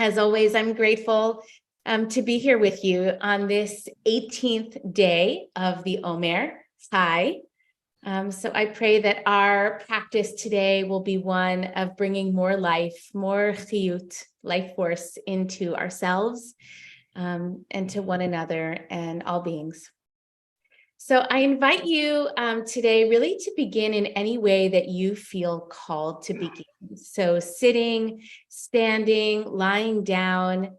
As always, I'm grateful to be here with you on this 18th day of the Omer. Hi. So I pray that our practice today will be one of bringing more life, more chiyut, life force into ourselves and to one another and all beings. So I invite you today really to begin in any way that you feel called to begin. So sitting, standing, lying down,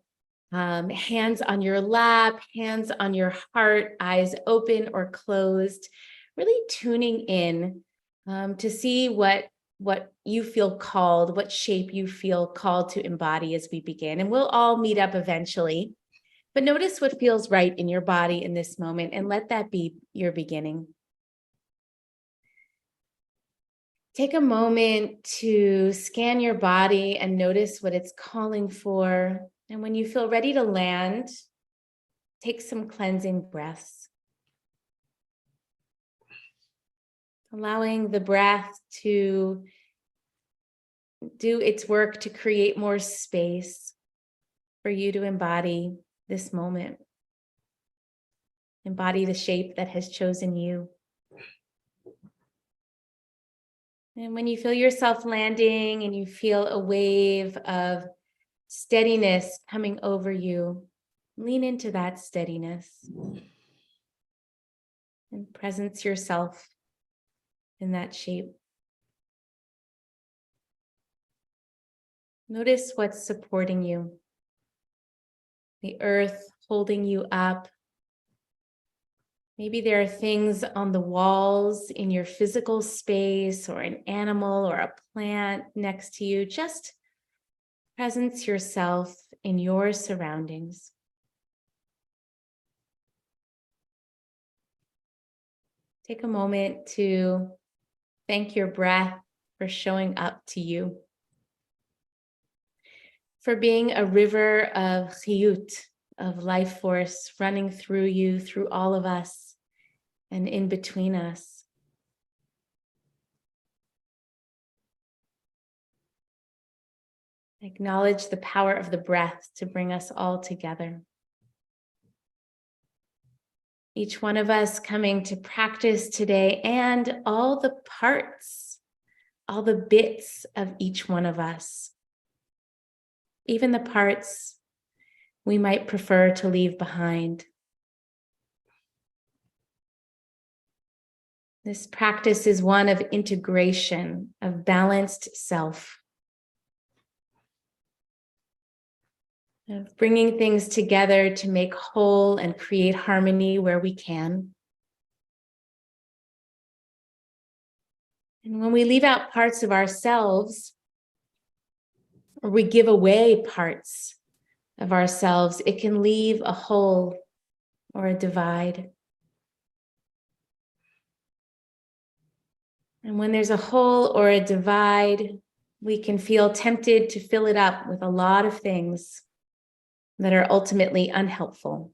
hands on your lap, hands on your heart, eyes open or closed, really tuning in to see what you feel called, what shape you feel called to embody as we begin. And we'll all meet up eventually. But notice what feels right in your body in this moment and let that be your beginning. Take a moment to scan your body and notice what it's calling for. And when you feel ready to land, take some cleansing breaths. Allowing the breath to do its work to create more space for you to embody this moment. Embody the shape that has chosen you. And when you feel yourself landing and you feel a wave of steadiness coming over you, lean into that steadiness and presence yourself in that shape. Notice what's supporting you. The earth holding you up. Maybe there are things on the walls in your physical space or an animal or a plant next to you. Just presence yourself in your surroundings. Take a moment to thank your breath for showing up to you, for being a river of chiyut, of life force running through you, through all of us, and in between us. Acknowledge the power of the breath to bring us all together. Each one of us coming to practice today, and all the parts, all the bits of each one of us, even the parts we might prefer to leave behind. This practice is one of integration, of balanced self, of bringing things together to make whole and create harmony where we can. And when we leave out parts of ourselves, or we give away parts of ourselves, it can leave a hole or a divide. And when there's a hole or a divide, we can feel tempted to fill it up with a lot of things that are ultimately unhelpful.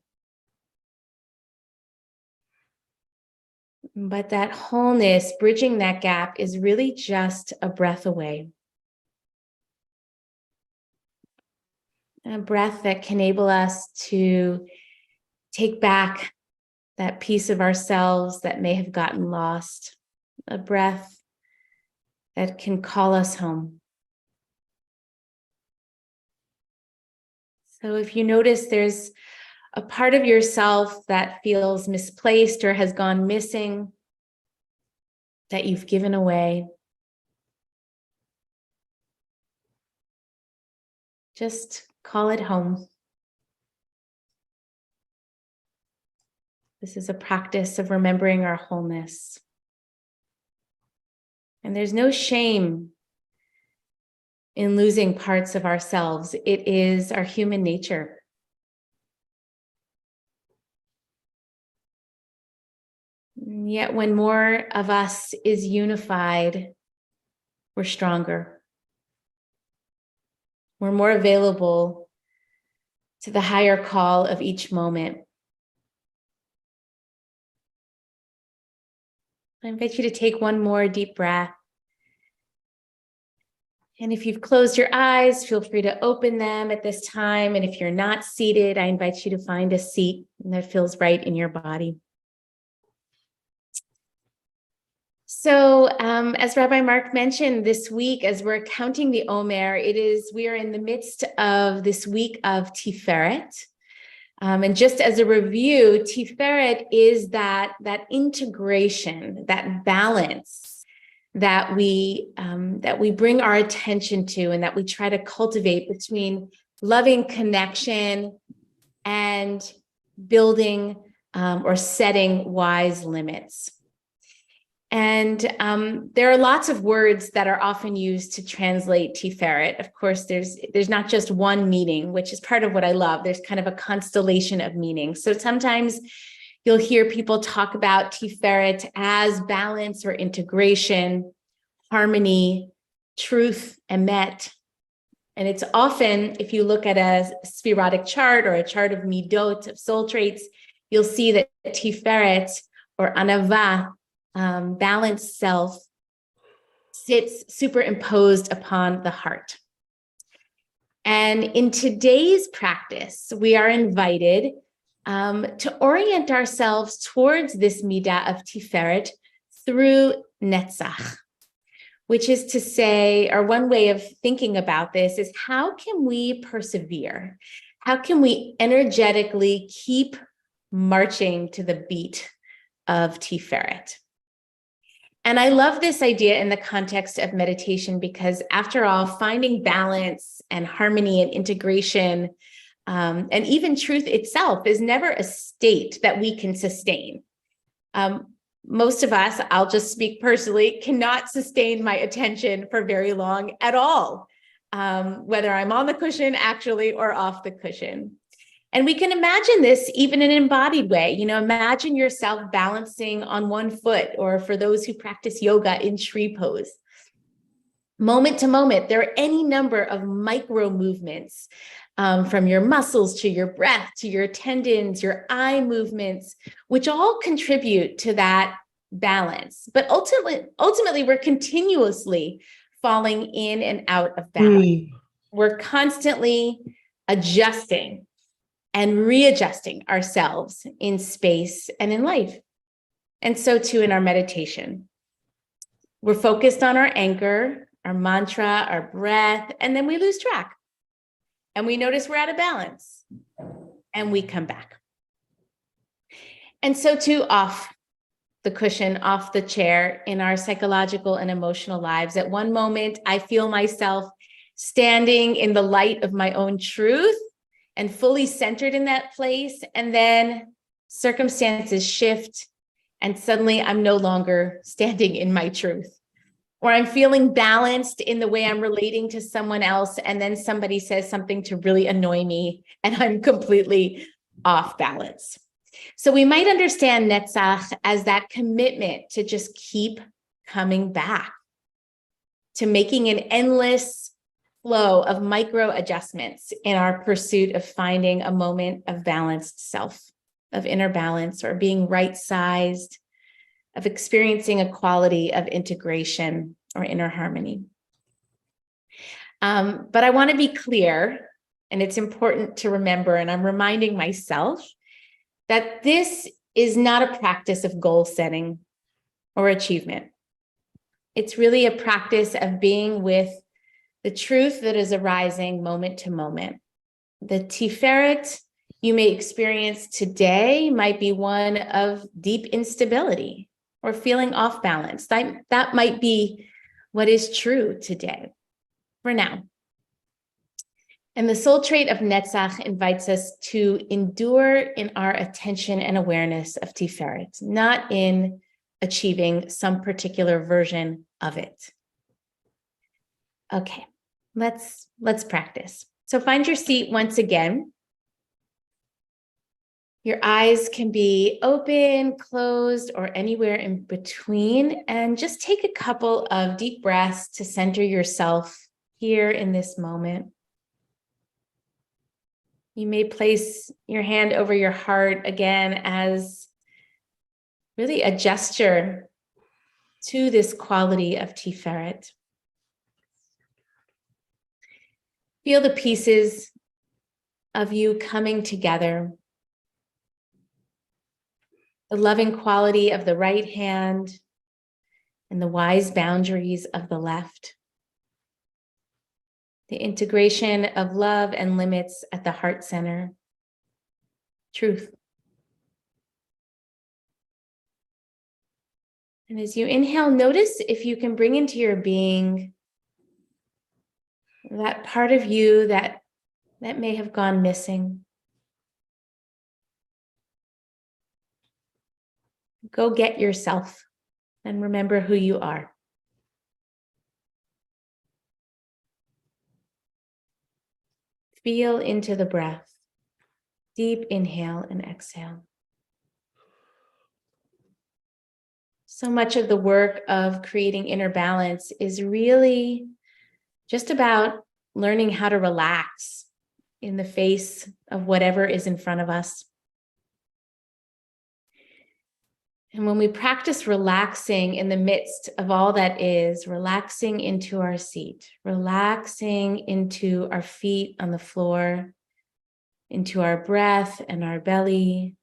But that wholeness, bridging that gap, is really just a breath away. A breath that can enable us to take back that piece of ourselves that may have gotten lost. A breath that can call us home. So if you notice there's a part of yourself that feels misplaced or has gone missing, that you've given away, just call it home. This is a practice of remembering our wholeness. And there's no shame in losing parts of ourselves. It is our human nature. And yet when more of us is unified, we're stronger. We're more available to the higher call of each moment. I invite you to take one more deep breath. And if you've closed your eyes, feel free to open them at this time. And if you're not seated, I invite you to find a seat that feels right in your body. So as Rabbi Mark mentioned this week, as we're counting the Omer, we are in the midst of this week of Tiferet. And just as a review, Tiferet is that integration, that balance that we bring our attention to and that we try to cultivate between loving connection and building or setting wise limits. And there are lots of words that are often used to translate Tiferet. Of course, there's not just one meaning, which is part of what I love. There's kind of a constellation of meanings. So sometimes you'll hear people talk about Tiferet as balance or integration, harmony, truth, emet. And it's often, if you look at a spherotic chart or a chart of midot, of soul traits, you'll see that Tiferet or anava, balanced self, sits superimposed upon the heart. And in today's practice, we are invited to orient ourselves towards this midah of Tiferet through netzach, which is to say, or one way of thinking about this is, how can we persevere? How can we energetically keep marching to the beat of Tiferet? And I love this idea in the context of meditation, because after all, finding balance and harmony and integration, and even truth itself, is never a state that we can sustain. Most of us, I'll just speak personally, cannot sustain my attention for very long at all, whether I'm on the cushion actually or off the cushion. And we can imagine this even in an embodied way. You know, imagine yourself balancing on one foot, or for those who practice yoga, in tree pose. Moment to moment, there are any number of micro movements, from your muscles to your breath, to your tendons, your eye movements, which all contribute to that balance. But ultimately, we're continuously falling in and out of balance. We're constantly adjusting and readjusting ourselves in space and in life. And so too in our meditation. We're focused on our anchor, our mantra, our breath, and then we lose track. And we notice we're out of balance, and we come back. And so too off the cushion, off the chair, in our psychological and emotional lives. At one moment, I feel myself standing in the light of my own truth and fully centered in that place. And then circumstances shift, and suddenly I'm no longer standing in my truth. Or I'm feeling balanced in the way I'm relating to someone else, and then somebody says something to really annoy me, and I'm completely off balance. So we might understand netzach as that commitment to just keep coming back, to making an endless flow of micro adjustments in our pursuit of finding a moment of balanced self, of inner balance, or being right-sized, of experiencing a quality of integration or inner harmony. But I want to be clear, and it's important to remember, and I'm reminding myself, that this is not a practice of goal setting or achievement. It's really a practice of being with the truth that is arising moment to moment. The Tiferet you may experience today might be one of deep instability or feeling off balance. That might be what is true today, for now. And the soul trait of Netzach invites us to endure in our attention and awareness of Tiferet, not in achieving some particular version of it. Okay, let's practice. So find your seat once again. Your eyes can be open, closed, or anywhere in between. And just take a couple of deep breaths to center yourself here in this moment. You may place your hand over your heart again as really a gesture to this quality of Tiferet. Feel the pieces of you coming together. The loving quality of the right hand and the wise boundaries of the left. The integration of love and limits at the heart center. Truth. And as you inhale, notice if you can bring into your being that part of you that may have gone missing. Go get yourself and remember who you are. Feel into the breath. Deep inhale and exhale. So much of the work of creating inner balance is really just about learning how to relax in the face of whatever is in front of us. And when we practice relaxing in the midst of all that is, relaxing into our seat, relaxing into our feet on the floor, into our breath and our belly,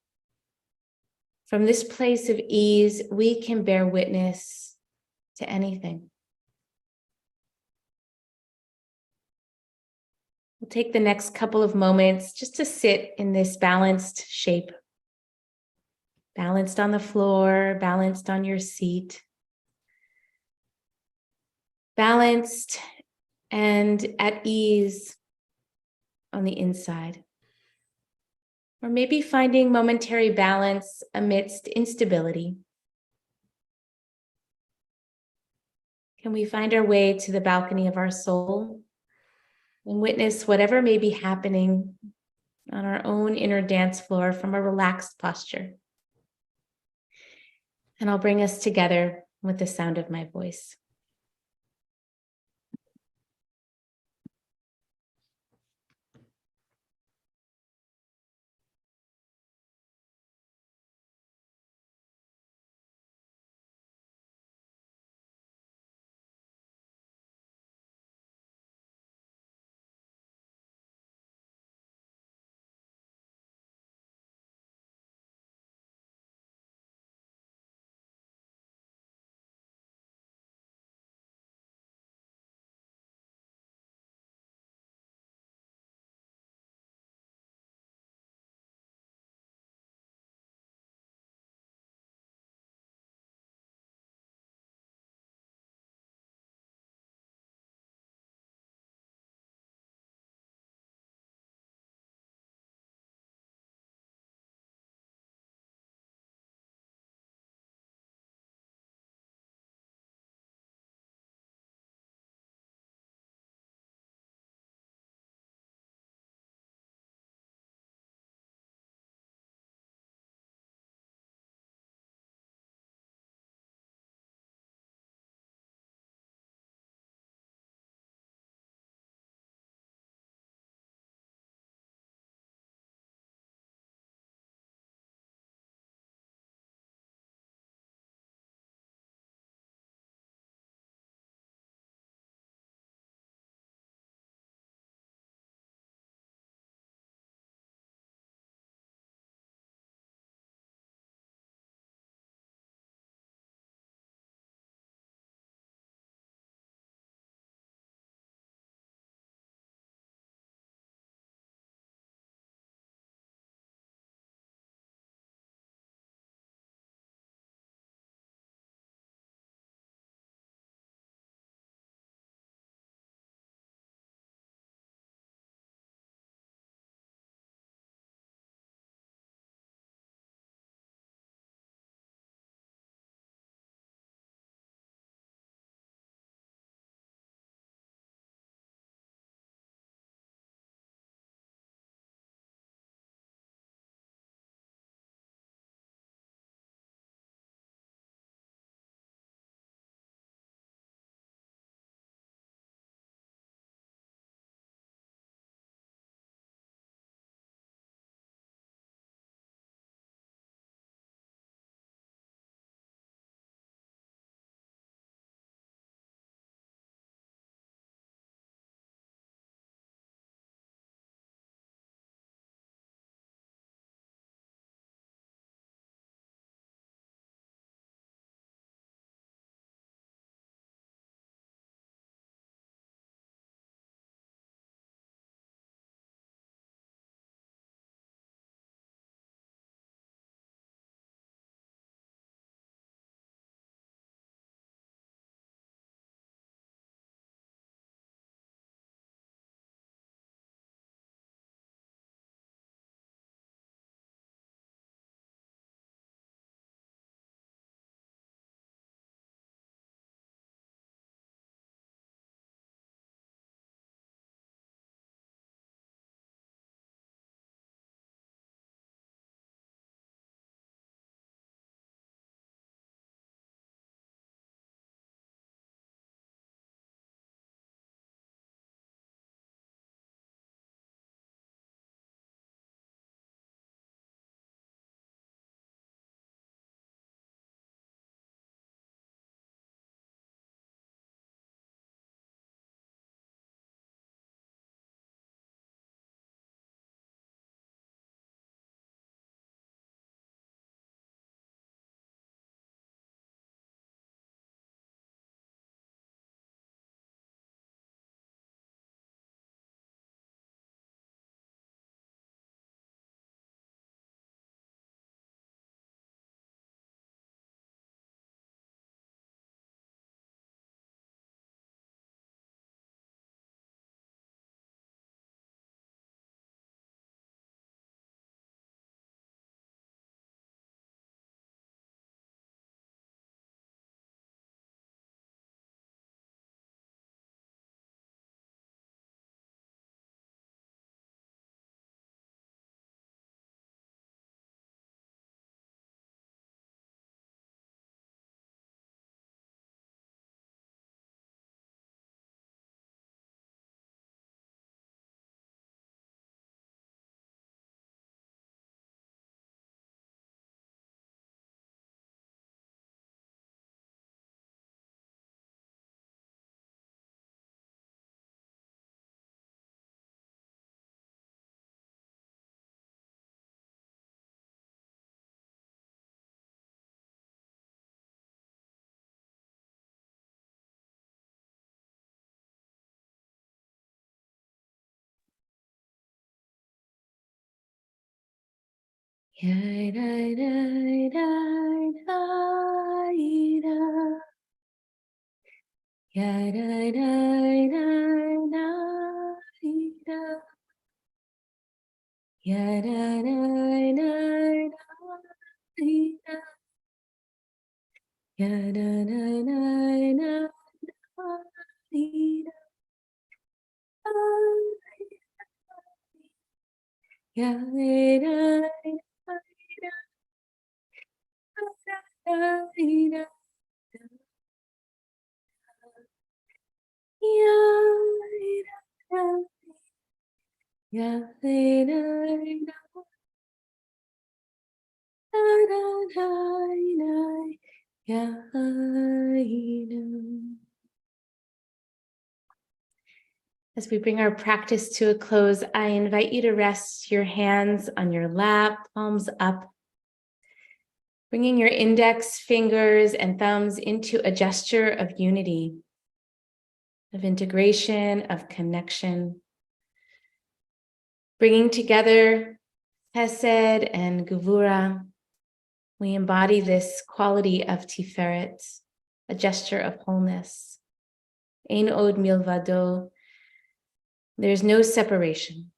from this place of ease, we can bear witness to anything. We'll take the next couple of moments just to sit in this balanced shape. Balanced on the floor, balanced on your seat. Balanced and at ease on the inside. Or maybe finding momentary balance amidst instability. Can we find our way to the balcony of our soul and witness whatever may be happening on our own inner dance floor from a relaxed posture? And I'll bring us together with the sound of my voice. As we bring our practice to a close, I invite you to rest your hands on your lap, palms up, bringing your index fingers and thumbs into a gesture of unity, of integration, of connection, bringing together Hesed and Gevura. We embody this quality of Tiferet, a gesture of wholeness. Ein od milvado. There's no separation.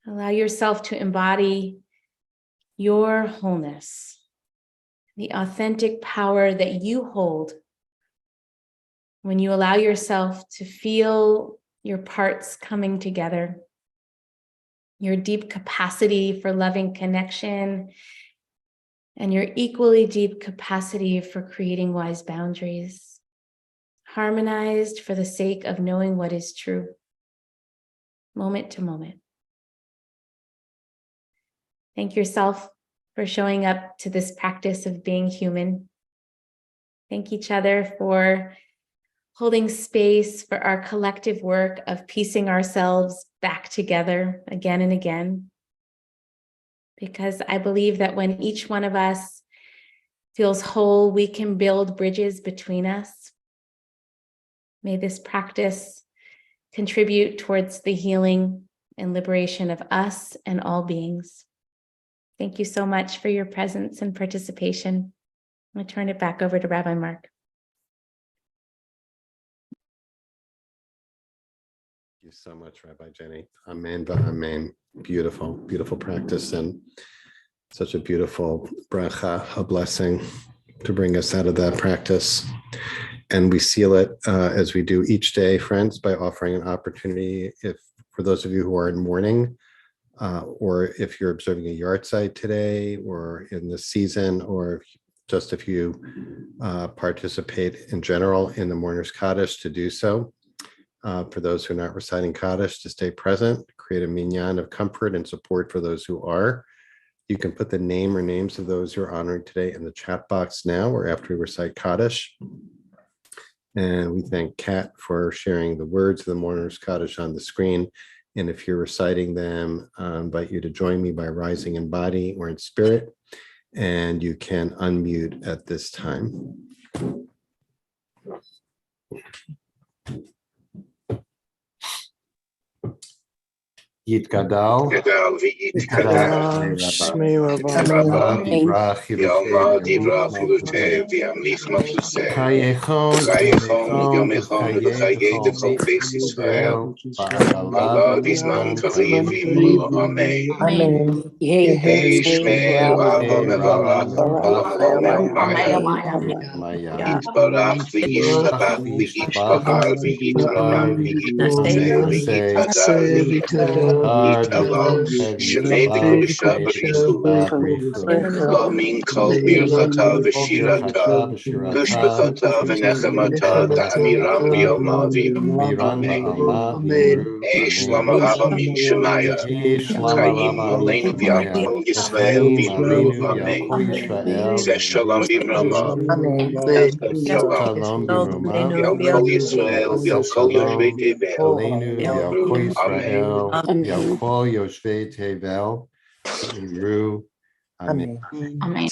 Allow yourself to embody your wholeness, the authentic power that you hold when you allow yourself to feel your parts coming together, your deep capacity for loving connection, and your equally deep capacity for creating wise boundaries, harmonized for the sake of knowing what is true, moment to moment. Thank yourself for showing up to this practice of being human. Thank each other for holding space for our collective work of piecing ourselves back together again and again. Because I believe that when each one of us feels whole, we can build bridges between us. May this practice contribute towards the healing and liberation of us and all beings. Thank you so much for your presence and participation. I'm going to turn it back over to Rabbi Mark. Thank you so much, Rabbi Jenny. Amen, amen. Beautiful, beautiful practice, and such a beautiful bracha, a blessing to bring us out of that practice. And we seal it as we do each day, friends, by offering an opportunity, if for those of you who are in mourning, or if you're observing a yard site today, or in this season, or if you participate in general in the Mourner's Kaddish, to do so. For those who are not reciting Kaddish, to stay present, create a minyan of comfort and support for those who are. You can put the name or names of those you're honoring today in the chat box now or after we recite Kaddish. And we thank Kat for sharing the words of the Mourner's Kaddish on the screen. And if you're reciting them, I invite you to join me by rising in body or in spirit. And you can unmute at this time. Yitgadal, Shmei Rabba, Divrach, Rabba, Chayechon, Chayei, Beis Israel, Yisrael, Bizman, Amen. Yehi Shmei Rabba Rama, Mevarach Olamaya Maya, Yitbarach V'Yishtabach V'Yishbahar Nase, V'Yitadar V'Yitalal Shemei V'Kodesha B'Richu Lo Min Kol Birchata V'Shirata Gushbachata V'Nechemata Ta'amiram V'Yoma V'Yom Miran Amen Ba'alma, V'Yimru, Shlama Amen. Rabba Min Shemaya Shlama Chaim Rabba Aleinu Mishmaya. V'Yakol Yisrael Chaim V'Imru Aleinu Amen V'Yakol Yisrael Shalom B'Rama Amen. Shalom Biruma. V'Yakol Yisrael V'Yakol Yoshvei Shalom Tevel Aleinu V'Imru V'Yakol Amen Yisrael V'Yakol Yoshvei Tevel V'Imru Amen. Amen.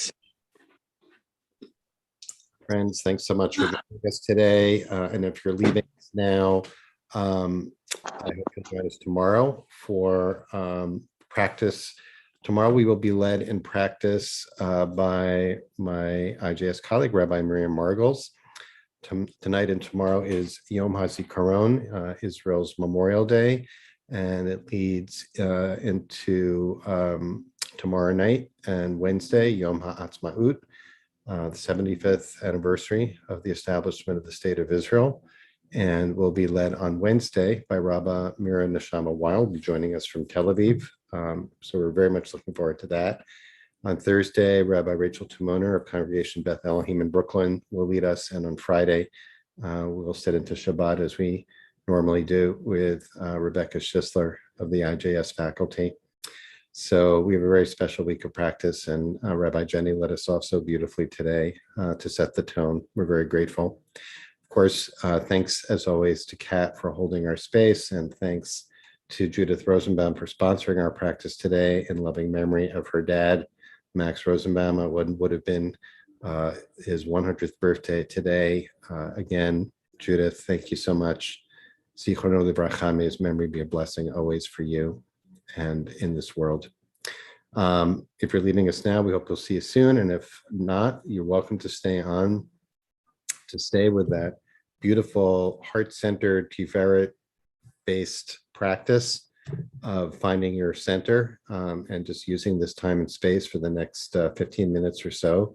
Friends, thanks so much for joining us today. And if you're leaving us now, I hope you'll join us tomorrow for practice Tomorrow we will be led in practice by my IJS colleague, Rabbi Miriam Margles. Tonight and tomorrow is Yom HaZikaron, Israel's Memorial Day, and it leads into tomorrow night and Wednesday, Yom HaAtzmaut, the 75th anniversary of the establishment of the State of Israel, and will be led on Wednesday by Rabbi Mira Neshama Weil, will be joining us from Tel Aviv. So we're very much looking forward to that. On Thursday, Rabbi Rachel Tumoner of Congregation Beth Elohim in Brooklyn will lead us, and on Friday, we'll sit into Shabbat as we normally do with Rebecca Schisler of the IJS faculty. So we have a very special week of practice, and Rabbi Jenny led us off so beautifully today to set the tone. We're very grateful. Of course, thanks as always to Kat for holding our space, and thanks to Judith Rosenbaum for sponsoring our practice today in loving memory of her dad, Max Rosenbaum. It would have been his 100th birthday today. Again, Judith, thank you so much. Zichrono livracha, may his memory be a blessing always for you and in this world. If you're leaving us now, we hope we'll see you soon. And if not, you're welcome to stay on, to stay with that beautiful heart-centered Tiferet-based practice of finding your center and just using this time and space for the next 15 minutes or so.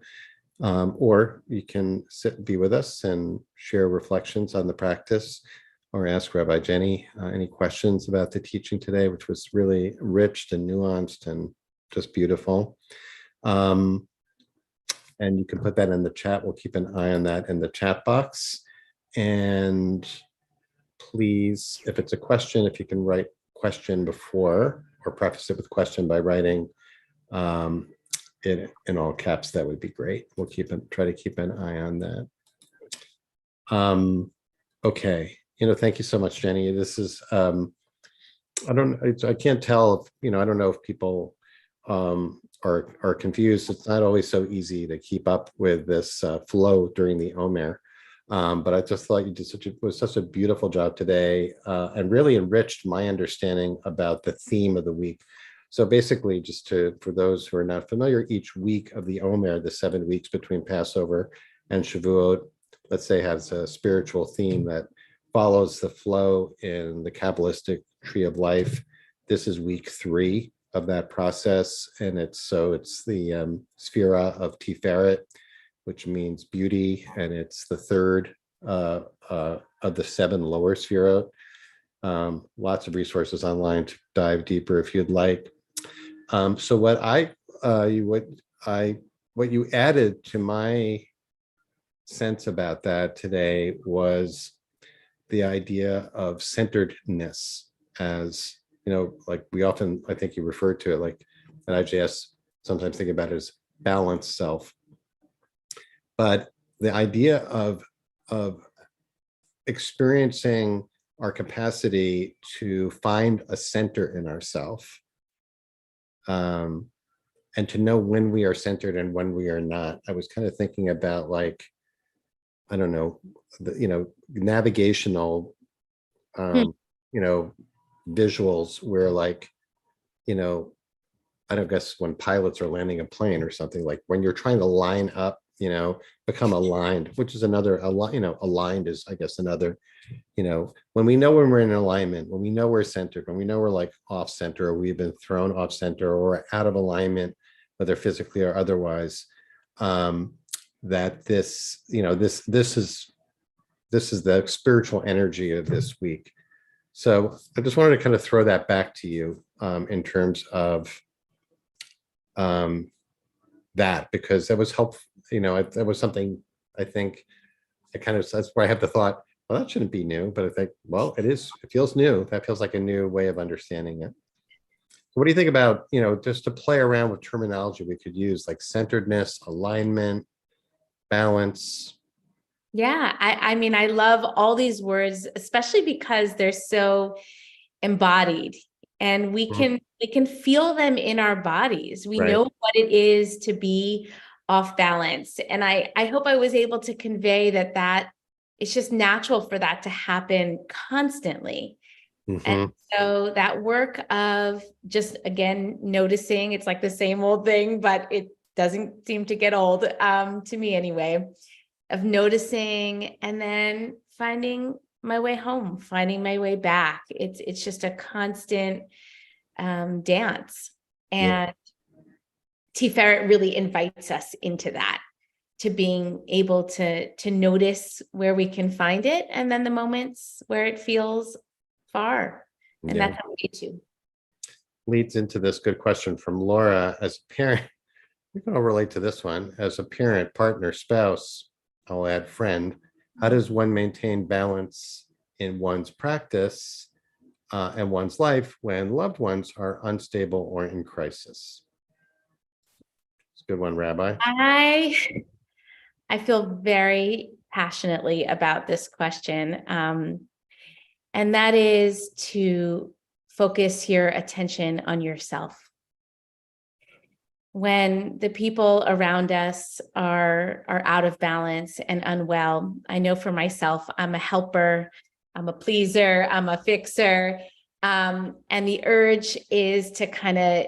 Or you can sit and be with us and share reflections on the practice, or ask Rabbi Jenny any questions about the teaching today, which was really rich and nuanced and just beautiful. And you can put that in the chat. We'll keep an eye on that in the chat box. And please, if it's a question, if you can write question before or preface it with question by writing it in all caps, that would be great. We'll try to keep an eye on that. Okay. Thank you so much, Jenny. This is, I can't tell if, I don't know if people are confused. It's not always so easy to keep up with this flow during the Omer. But I just thought you did such a beautiful job today and really enriched my understanding about the theme of the week. So basically, for those who are not familiar, each week of the Omer, the 7 weeks between Passover and Shavuot, let's say, has a spiritual theme that follows the flow in the Kabbalistic tree of life. This is week 3 of that process, and it's the Sphira of Tiferet, which means beauty, and it's the third of the 7 lower Sphirot. Lots of resources online to dive deeper if you'd like. So what you added to my sense about that today was the idea of centeredness, as like we often, I think you referred to it like at IJS, sometimes think about it as balanced self. But the idea of experiencing our capacity to find a center in ourself, and to know when we are centered and when we are not. I was kind of thinking about, like, I don't know, navigational, visuals where, like, I don't guess when pilots are landing a plane or something, like when you're trying to line up, become aligned, which is another, aligned is, I guess, another, when we know when we're in alignment, when we know we're centered, when we know we're like off center, or we've been thrown off center or out of alignment, whether physically or otherwise, that this is the spiritual energy of this week. So I just wanted to kind of throw that back to you in terms of that, because that was helpful. That was something I think that's where I have the thought, well, that shouldn't be new, but I think, well, it is. It feels new. That feels like a new way of understanding it. So what do you think about, just to play around with terminology we could use, like centeredness, alignment, balance? Yeah, I mean, I love all these words, especially because they're so embodied, and we can feel them in our bodies. We know what it is to be off balance. And I hope I was able to convey that it's just natural for that to happen constantly. Mhm. So that work of just, again, noticing, it's like the same old thing, but it doesn't seem to get old, to me anyway, of noticing and then finding my way home, finding my way back. It's just a constant dance. Yeah. And Tiferet really invites us into that, to being able to notice where we can find it, and then the moments where it feels far. And Yeah. that's okay too. Leads into this good question from Laura. As a parent, we can all relate to this one. As a parent, partner, spouse, I'll add friend, how does one maintain balance in one's practice and one's life when loved ones are unstable or in crisis? It's a good one, Rabbi. I feel very passionately about this question. And that is to focus your attention on yourself. When the people around us are out of balance and unwell, I know for myself, I'm a helper, I'm a pleaser, I'm a fixer. And the urge is to kind of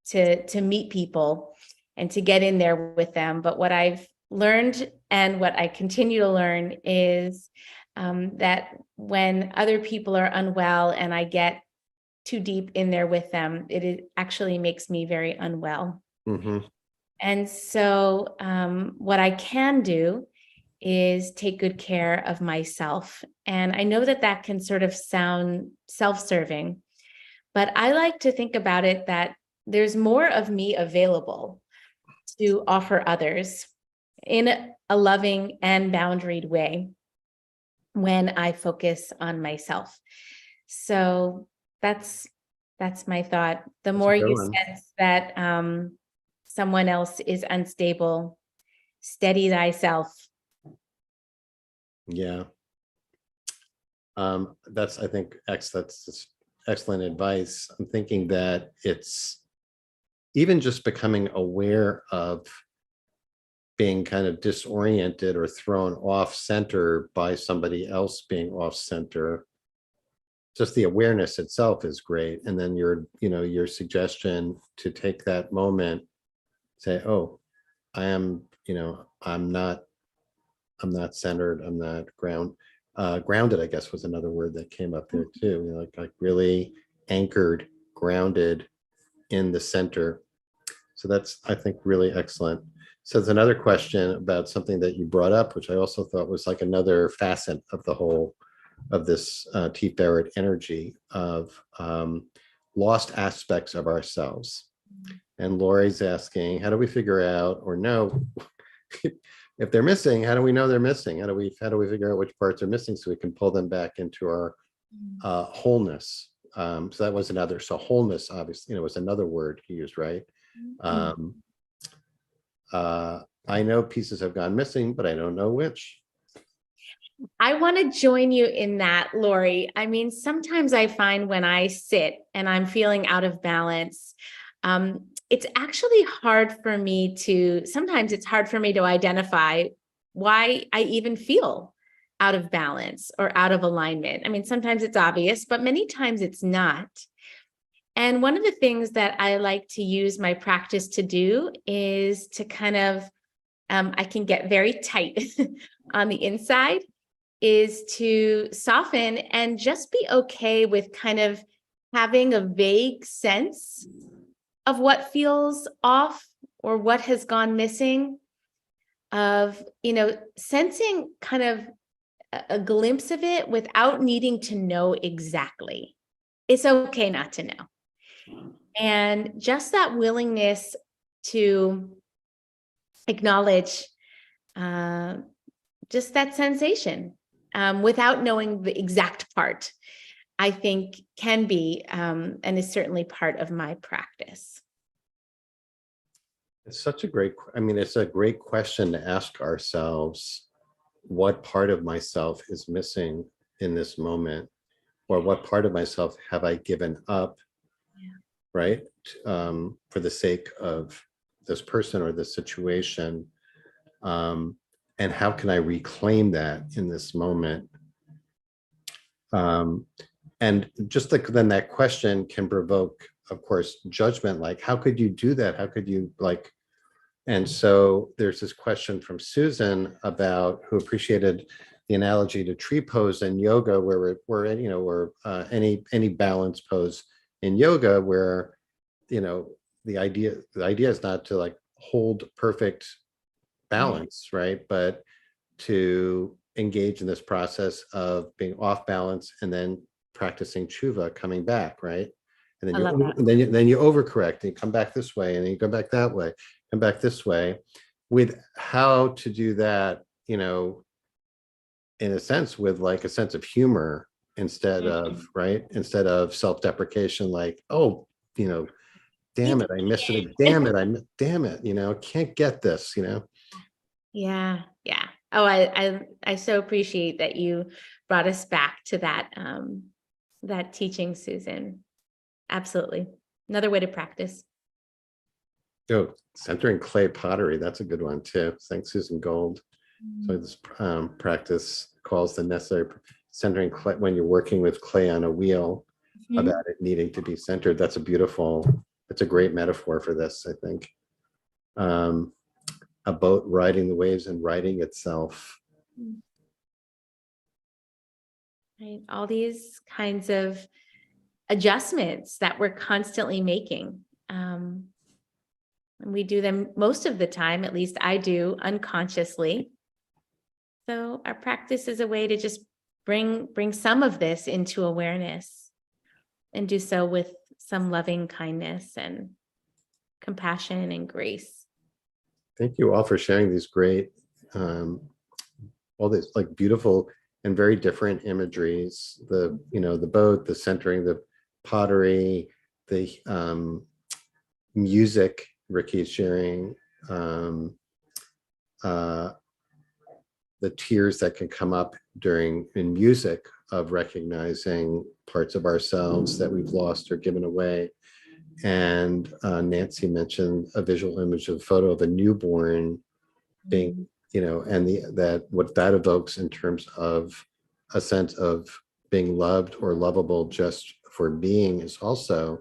to meet people and to get in there with them. But what I've learned and what I continue to learn is that when other people are unwell and I get too deep in there with them, it actually makes me very unwell. Mm-hmm. And so what I can do is take good care of myself. And I know that that can sort of sound self-serving, but I like to think about it that there's more of me available to offer others in a loving and boundaried way when I focus on myself. So that's my thought. The That's a more good you one. sense that someone else is unstable, steady thyself. Yeah. That's, I think, that's just excellent advice. I'm thinking that it's even just becoming aware of being kind of disoriented or thrown off center by somebody else being off center. Just the awareness itself is great. And then your suggestion to take that moment, say, oh, I'm not centered, I'm not grounded, I guess was another word that came up there too. Like really anchored, grounded in the center. So that's, I think, really excellent. So there's another question about something that you brought up, which I also thought was like another facet of the whole of this Tiferet energy of lost aspects of ourselves. And Lori's asking, how do we figure out or know if they're missing? How do we know they're missing? How do we figure out which parts are missing so we can pull them back into our wholeness? So that was another. So wholeness, obviously, was another word he used, right? I know pieces have gone missing, but I don't know which. I want to join you in that, Lori. I mean, sometimes I find when I sit and I'm feeling out of balance, it's actually hard for me sometimes it's hard for me to identify why I even feel out of balance or out of alignment. I mean, sometimes it's obvious, but many times it's not. And one of the things that I like to use my practice to do is to kind of, I can get very tight on the inside, is to soften and just be okay with kind of having a vague sense of what feels off or what has gone missing, of, sensing kind of a glimpse of it without needing to know exactly. It's okay not to know. And just that willingness to acknowledge just that sensation without knowing the exact part, I think can be and is certainly part of my practice. It's such a great, it's a great question to ask ourselves, what part of myself is missing in this moment? Or what part of myself have I given up, right? For the sake of this person or this situation. And how can I reclaim that in this moment? and just like then that question can provoke, of course, judgment, like, how could you do that? How could you like, and so there's this question from Susan about, who appreciated the analogy to tree pose in yoga, where any balance pose in yoga, where the idea is not to like hold perfect balance, right? But to engage in this process of being off balance and then practicing tshuva, coming back, right? And then I love that. then you overcorrect and you come back this way and then you go back that way, come back this way, with how to do that, in a sense, with like a sense of humor instead of, right? Instead of self-deprecation, like, oh, damn it, I missed it. Damn it, can't get this, Yeah. Oh, I so appreciate that you brought us back to that teaching, Susan. Absolutely. Another way to practice. Oh, centering clay pottery. That's a good one too. Thanks, Susan Gold. So this practice calls the necessary centering clay when you're working with clay on a wheel, about it needing to be centered. It's a great metaphor for this, I think. A boat riding the waves and righting itself. Right. All these kinds of adjustments that we're constantly making. And we do them most of the time, at least I do, unconsciously. So our practice is a way to just bring some of this into awareness, and do so with some loving kindness and compassion and grace. Thank you all for sharing these great, all these like beautiful and very different imageries. The boat, the centering, the pottery, the music Ricky's sharing, the tears that can come up in music, of recognizing parts of ourselves that we've lost or given away. And Nancy mentioned a visual image of a photo of a newborn being, and what that evokes in terms of a sense of being loved or lovable just for being, is also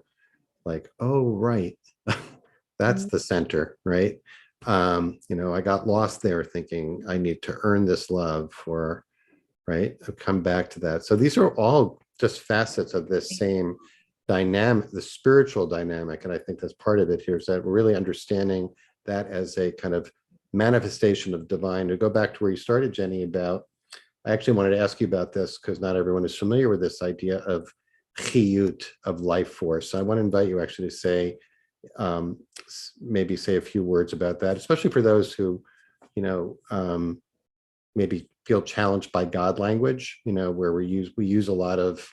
like, oh, right. That's the center, right? I got lost there thinking I need to earn this love, or, right? I've come back to that. So these are all just facets of this same dynamic, the spiritual dynamic. And I think that's part of it here, is that we're really understanding that as a kind of manifestation of divine. To go back to where you started, Jenny, I actually wanted to ask you about this because not everyone is familiar with this idea of chiyut, of life force. So I want to invite you actually to say, maybe say a few words about that, especially for those who, maybe feel challenged by God language, where we use a lot of,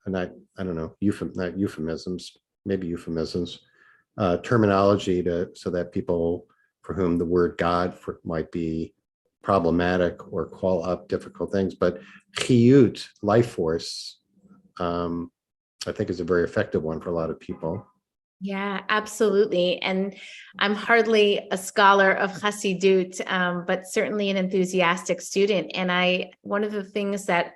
and I don't know, not euphemisms, maybe euphemisms, terminology so that people for whom the word God might be problematic or call up difficult things. But chiyut, life force, I think is a very effective one for a lot of people. Yeah, absolutely. And I'm hardly a scholar of Chassidut, but certainly an enthusiastic student. And one of the things that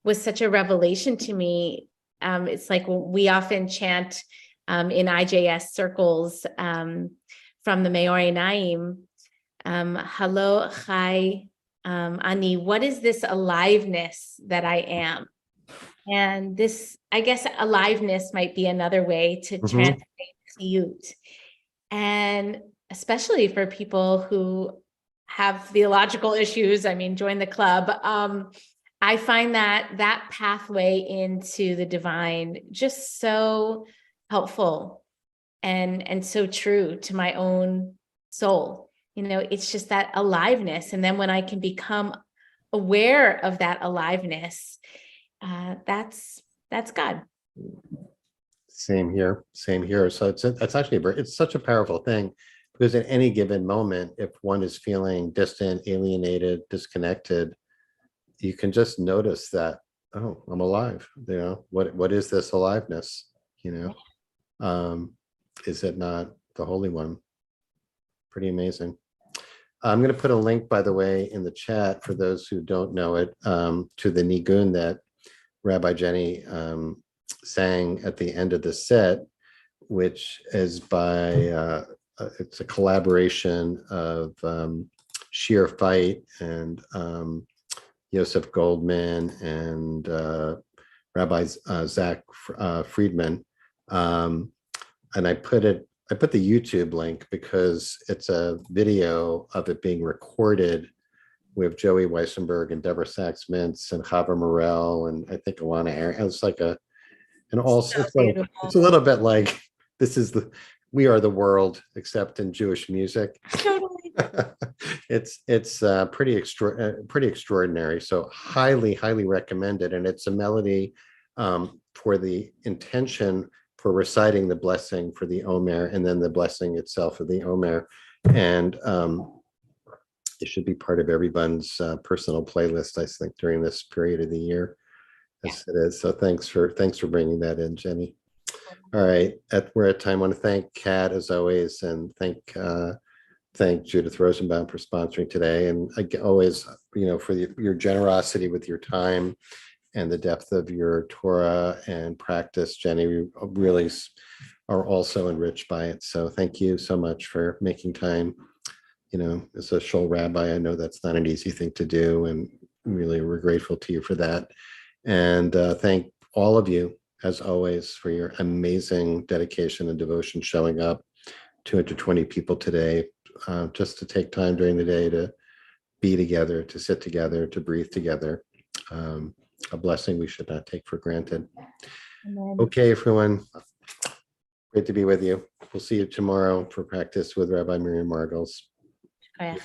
was such a revelation to me, it's like we often chant in IJS circles from the Meori Naim, Halo Chai Ani, what is this aliveness that I am? And this, I guess, aliveness might be another way to translate chiyut. And especially for people who have theological issues, join the club. I find that pathway into the divine just so helpful and so true to my own soul. It's just that aliveness. And then when I can become aware of that aliveness, that's God. Same here. So it's actually it's such a powerful thing, because at any given moment, if one is feeling distant, alienated, disconnected, you can just notice that, oh, I'm alive. What is this aliveness? Is it not the Holy One? Pretty amazing. I'm going to put a link, by the way, in the chat for those who don't know it, to the Nigun that Rabbi Jenny sang at the end of the set, which is by, it's a collaboration of Sheer Fight and Yosef Goldman and Rabbi Zach Friedman. And I put the YouTube link because it's a video of it being recorded with Joey Weissenberg and Deborah Sachs-Mintz and Chava Morel and I think Alana Aaron. It's like it's a little bit like we are the world except in Jewish music. Totally. It's pretty extraordinary. So highly recommended. And it's a melody for the intention for reciting the blessing for the Omer and then the blessing itself of the Omer. And it should be part of everyone's personal playlist, I think, during this period of the year. Yes, it is. So thanks for bringing that in, Jenny. All right, we're at time. I want to thank Kat as always, and thank Judith Rosenbaum for sponsoring today, and always, for your generosity with your time and the depth of your Torah and practice, Jenny. We really are also enriched by it. So thank you so much for making time. As a shul rabbi, I know that's not an easy thing to do, and really we're grateful to you for that. And thank all of you, as always, for your amazing dedication and devotion showing up. 220 people today, just to take time during the day to be together, to sit together, to breathe together. A blessing we should not take for granted. Amen. Okay, everyone. Great to be with you. We'll see you tomorrow for practice with Rabbi Miriam Margles. Oh, yeah.